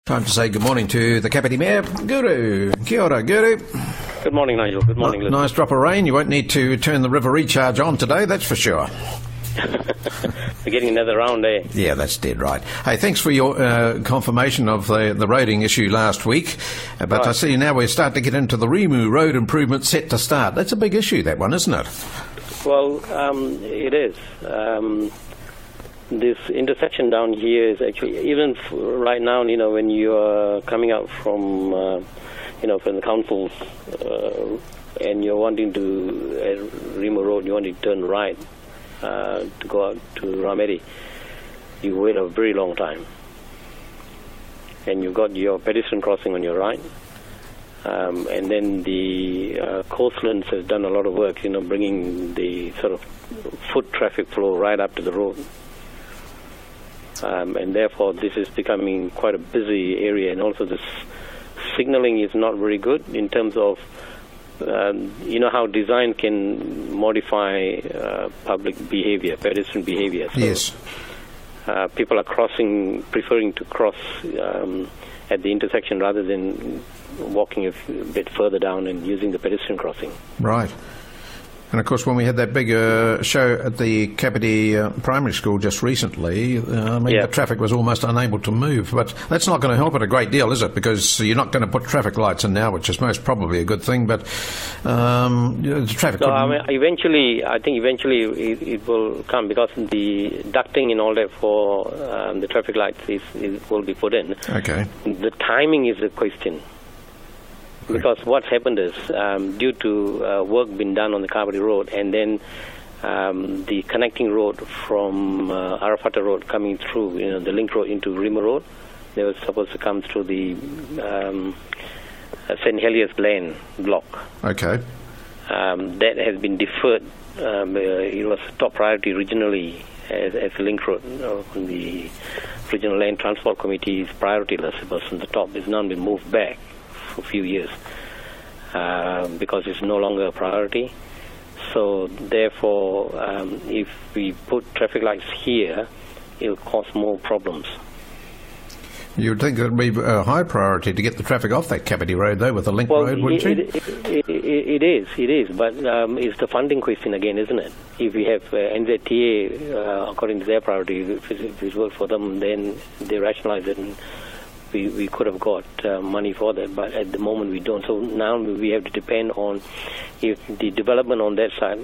Time to say good morning to the Kapiti Mayor, Guru. Kia ora, Guru. Good morning, Nigel. Good morning, Liz. Nice drop of rain. You won't need to turn the river recharge on today, that's for sure. We're getting another round, eh? Yeah, that's dead right. Hey, thanks for your confirmation of the roading issue last week. But right. I see now we're starting to get into the Rimu road improvement set to start. That's a big issue, that one, isn't it? Well, it is. This intersection down here is actually, even right now, when you're coming out from, from the councils and you're wanting to, Rimu Road, you want to turn right to go out to Rameri, you wait a very long time. And you've got your pedestrian crossing on your right. And then the Coastlands has done a lot of work, bringing the sort of foot traffic flow right up to the road. And therefore this is becoming quite a busy area, and also the signaling is not very good in terms of how design can modify public behavior, pedestrian behavior. So, yes. People are preferring to cross at the intersection rather than walking a bit further down and using the pedestrian crossing. Right. And of course, when we had that big show at the Kapiti Primary School just recently, the traffic was almost unable to move. But that's not going to help it a great deal, is it? Because you're not going to put traffic lights in now, which is most probably a good thing. But the traffic. No, I think eventually it will come, because the ducting and all that for the traffic lights will be put in. Okay. The timing is the question. Because what's happened is, due to work being done on the Kapiti Road, and then the connecting road from Arafata Road coming through, the link road into Rimu Road, they were supposed to come through the St. Heliers Lane block. Okay. That has been deferred. It was top priority regionally as a link road on the Regional Land Transport Committee's priority list. It was on the top. It's now been moved back a few years because it's no longer a priority. So therefore, if we put traffic lights here, it'll cause more problems. You would think it would be a high priority to get the traffic off that Kapiti Road, though, with the link road, wouldn't you? It is, but it's the funding question again, isn't it? If we have NZTA, according to their priority, if it works for them, then they rationalize it, and we could have got money for that, but at the moment we don't. So now we have to depend on if the development on that side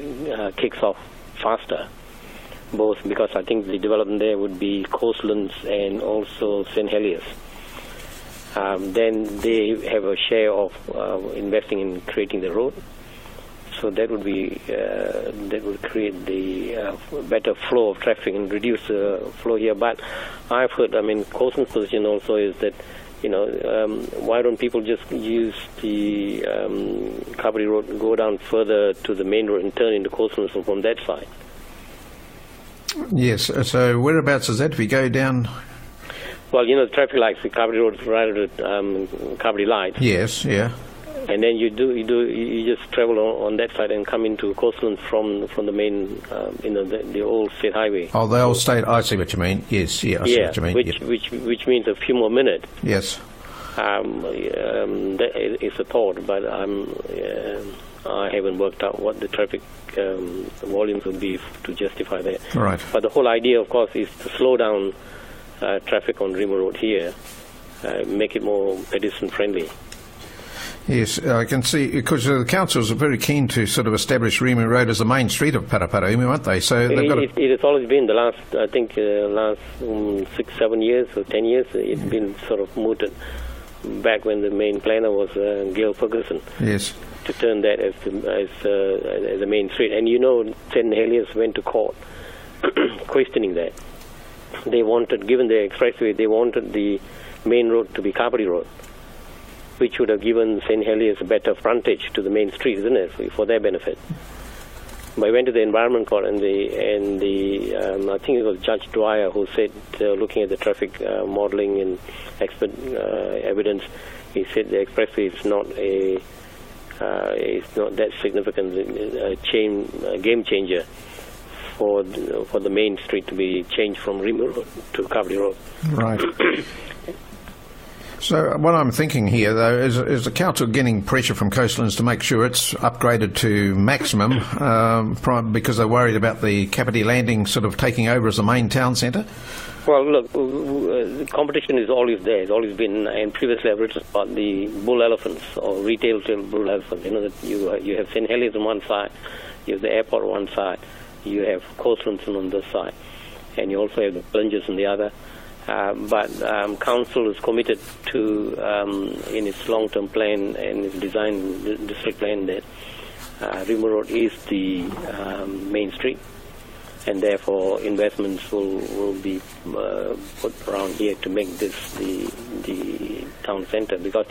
kicks off faster, both because I think the development there would be Coastlands and also St. Heliers. Then they have a share of investing in creating the road. So that would be that would create the better flow of traffic and reduce the flow here. But I've heard, Coastland's position also is that, why don't people just use the Kapiti Road and go down further to the main road and turn into Coastlands from that side? Yes. So whereabouts is that if you go down? Well, the traffic lights, the Kapiti Road is right at Kapiti Light. Yes. Yeah. And then you just travel on that side and come into Coastlands from the main, the old state highway. Oh, the old state. I see what you mean. Yes, yeah, I see what you mean. Which means a few more minutes. Yes. That is a thought, but I haven't worked out what the traffic volumes would be to justify that. Right. But the whole idea, of course, is to slow down traffic on Rimu Road here, make it more pedestrian friendly. Yes, I can see, because the councils are very keen to sort of establish Rimu Road as the main street of Paraparaumu, aren't they? So they've got it has always been the last 6-7 years or 10 years. It's been sort of mooted back when the main planner was Gail Ferguson. Yes. To turn that as the main street. And St. Heliers went to court questioning that. They wanted, given the expressway, they wanted the main road to be Kapiti Road, which would have given St. Heliers a better frontage to the main street, isn't it, for their benefit. But I went to the Environment Court, and I think it was Judge Dwyer who said, looking at the traffic modelling and expert evidence, he said the expressway is not that significant a game changer for the main street to be changed from Rimu Road to Kapiti Road. Right. So what I'm thinking here, though, is the council getting pressure from Coastlands to make sure it's upgraded to maximum because they're worried about the Kapiti landing sort of taking over as the main town centre? Well, look, competition is always there. It's always been, and previously I've written about the bull elephants or retail bull elephants. You know that you have St. Heliers on one side, you have the airport on one side, you have Coastlands on this side, and you also have the plungers on the other. But council is committed to, in its long-term plan and its design district plan, that Rimu Road is the main street, and therefore investments will be put around here to make this the town centre. Because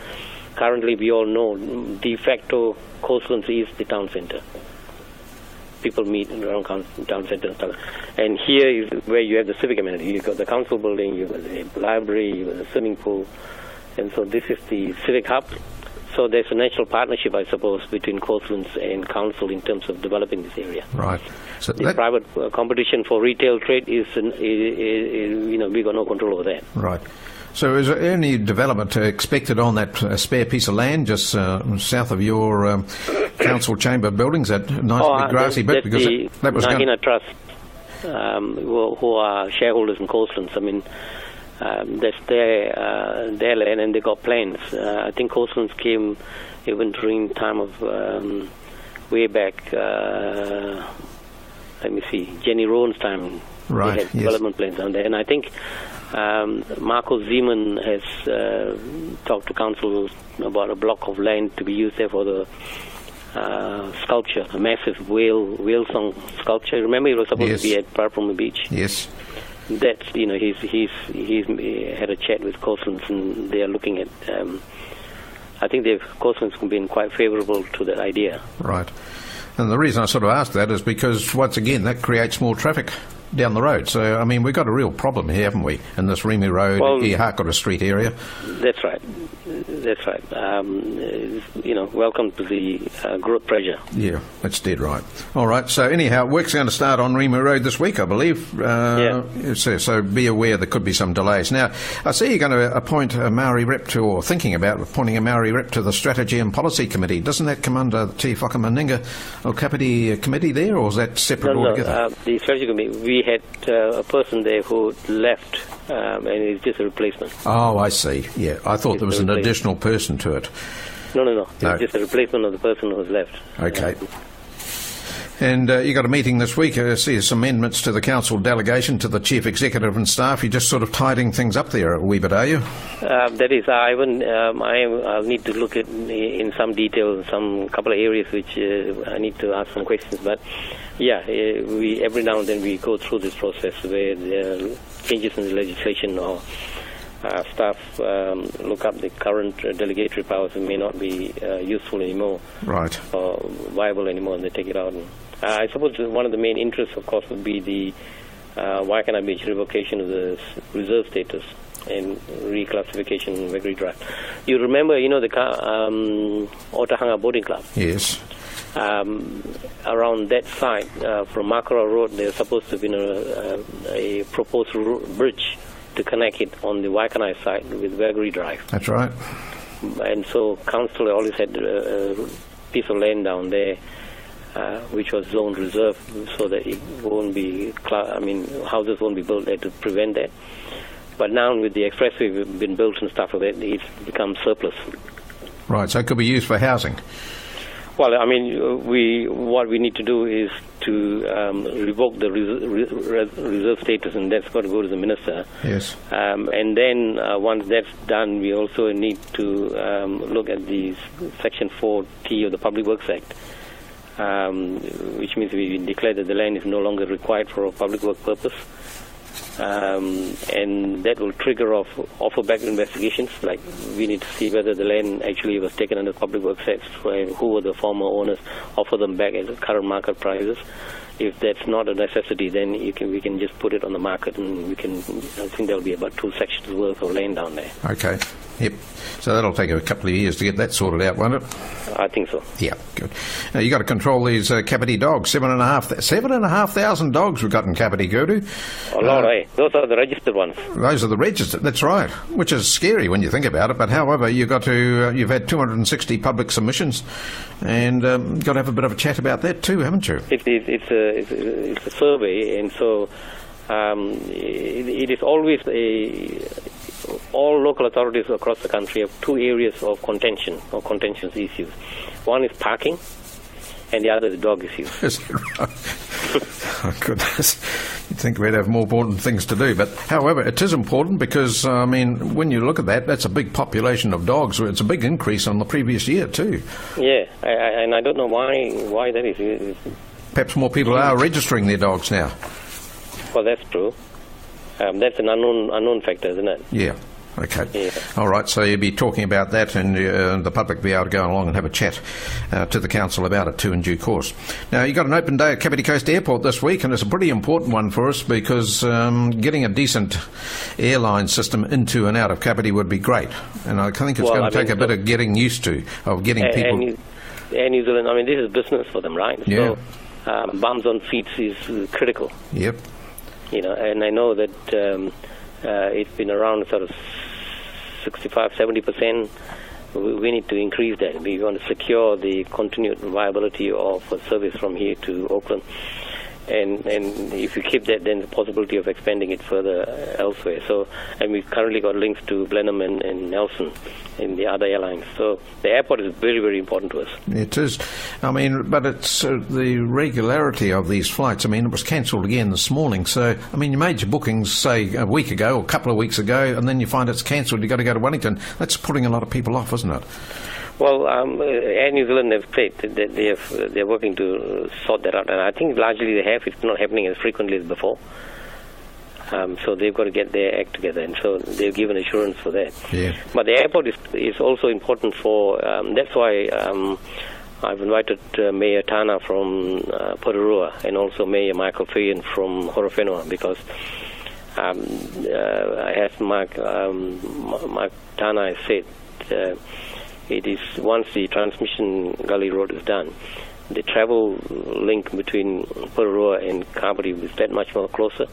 currently we all know de facto Coastlands is the town centre. People meet around town centre and stuff. And here is where you have the civic amenity. You've got the council building, you've got the library, you've got the swimming pool. And so this is the civic hub. So there's a natural partnership, I suppose, between Coastlands and council in terms of developing this area. Right. So the private competition for retail trade is we got no control over that. Right. So is there any development expected on that spare piece of land just south of your council chamber buildings, that nice big grassy bit? Because that was Nahina Trust, who are shareholders in Coastlands. I mean, that's their land, and they got plans. I think Coastlands came even during time of way back. Let me see, Jenny Rowan's time. Right. They had development plans down there, and I think Marco Zeman has talked to council about a block of land to be used there for the sculpture, a massive whale song sculpture. Remember, it was supposed to be at Paraparaumu Beach. Yes. That's he's had a chat with Coastlands, and they are looking at. I think Coastlands have been quite favourable to that idea. Right. And the reason I sort of asked that is because, once again, that creates more traffic down the road. So, I mean, we've got a real problem here, haven't we, in this Rimu Road, Ihakura Street area? That's right. That's right. Welcome to the growth pressure. Yeah, that's dead right. All right, so anyhow, work's going to start on Rimu Road this week, I believe. So be aware there could be some delays. Now, I see you're going to appoint a Maori rep to, or thinking about appointing a Maori rep to the Strategy and Policy Committee. Doesn't that come under the Te Whakamaninga or Kapiti Committee there, or is that separate altogether? The Strategy Committee, we had a person there who left, and it's just a replacement. Oh, I see. Yeah, I thought there was an additional person to it. No. It's just a replacement of the person who's left. Okay. And you got a meeting this week. I see some amendments to the council delegation to the chief executive and staff. You're just sort of tidying things up there a wee bit, are you? That is, I'll need to look at in some detail some couple of areas which I need to ask some questions. But yeah, we every now and then we go through this process where there are changes in the legislation or staff look up the current delegatory powers and may not be useful anymore, right, or viable anymore, and they take it out. And, I suppose one of the main interests, of course, would be the Waikana Beach revocation of the reserve status and reclassification in Wegri Drive. You remember, the Otahanga Boating Club? Yes. Around that side, from Makara Road, there's supposed to have been a proposed bridge to connect it on the Waikanae side with Wegri Drive. That's right. And so council always had a piece of land down there which was zoned reserve so that it won't be, houses won't be built there to prevent that. But now with the expressway been built and stuff like that, it's become surplus. Right, so it could be used for housing. Well, what we need to do is to revoke the reserve status, and that's got to go to the minister. Yes. And then once that's done, we also need to look at the Section 4T of the Public Works Act, which means we declare that the land is no longer required for a public work purpose. And that will trigger off offer-back investigations. Like, we need to see whether the land actually was taken under Public Works Act, who were the former owners, offer them back at the current market prices. If that's not a necessity, then we can just put it on the market, and I think there'll be about 2 sections worth of land down there. Okay. Yep. So that'll take a couple of years to get that sorted out, won't it? I think so. Yeah, good. Now, you got to control these Kapiti dogs. 7,500 dogs we've got in Kapiti, Guru. A lot, eh? Those are the registered ones. Those are the registered, that's right, which is scary when you think about it. But however, you've had 260 public submissions, and you've got to have a bit of a chat about that too, haven't you? It's a survey, and so it is always all local authorities across the country have two areas of contention or contentious issues. One is parking, and the other is dog issues. Is that right? Oh, goodness. You'd think we'd have more important things to do. But, however, it is important because, I mean, when you look at that, that's a big population of dogs. It's a big increase on the previous year, too. Yeah, and I don't know why that is. Perhaps more people are registering their dogs now. Well, that's true. That's an unknown factor, isn't it? Yeah. Okay. Yeah. All right. So you'll be talking about that, and the public will be able to go along and have a chat to the council about it too in due course. Now, you've got an open day at Kapiti Coast Airport this week, and it's a pretty important one for us because getting a decent airline system into and out of Kapiti would be great. And I think it's going to take a bit of getting used to, of getting people... And New Zealand, I mean, this is business for them, right? Yeah. So bums on seats is critical. Yep. You know, and I know that it's been around sort of 65-70%. We need to increase that. We want to secure the continued viability of a service from here to Auckland. And if you keep that, then the possibility of expanding it further elsewhere. So, and we've currently got links to Blenheim and Nelson in the other airlines. So the airport is very, very important to us. It is. I mean, but it's the regularity of these flights. I mean, it was cancelled again this morning. So, I mean, you made your bookings, say, a week ago or a couple of weeks ago, and then you find it's cancelled. You've got to go to Wellington. That's putting a lot of people off, isn't it? Well, Air New Zealand have said that they're working to sort that out, and I think largely they have. It's not happening as frequently as before. So they've got to get their act together, and so they've given assurance for that. Yeah. But the airport is also important for. That's why I've invited Mayor Tana from Porirua and also Mayor Michael Fayan from Horowhenua because as Mark Tana has said. It is once the transmission gully road is done, the travel link between Porirua and Kapiti is that much more closer.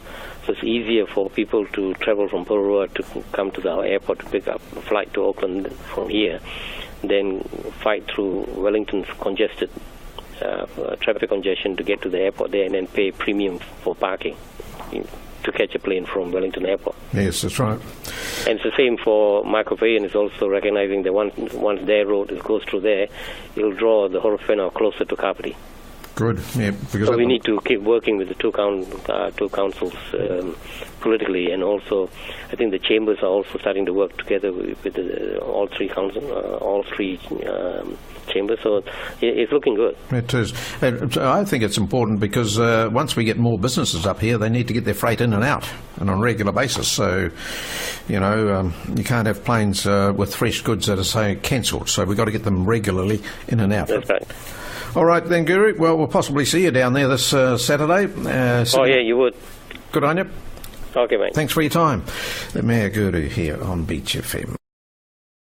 So it's easier for people to travel from Porirua to come to the airport to pick up a flight to Auckland from here, than fight through Wellington's congested traffic congestion to get to the airport there and then pay premium for parking to catch a plane from Wellington Airport. Yes, that's right. And it's the same for Michael Fayan is also recognizing that once their road goes through there, it'll draw the Horowhenua closer to Kapiti. Good, yeah. Because so we need to keep working with the two councils politically, and also I think the chambers are also starting to work together with all three chambers. So it's looking good. It is. I think it's important because once we get more businesses up here, they need to get their freight in and out and on a regular basis. So, you know, you can't have planes with fresh goods that are, say, cancelled. So we've got to get them regularly in and out. That's right. All right then, Guru. Well, we'll possibly see you down there this Saturday. Oh, yeah, you would. Good on you. Okay, mate. Thanks for your time. The Mayor Guru here on Beach FM.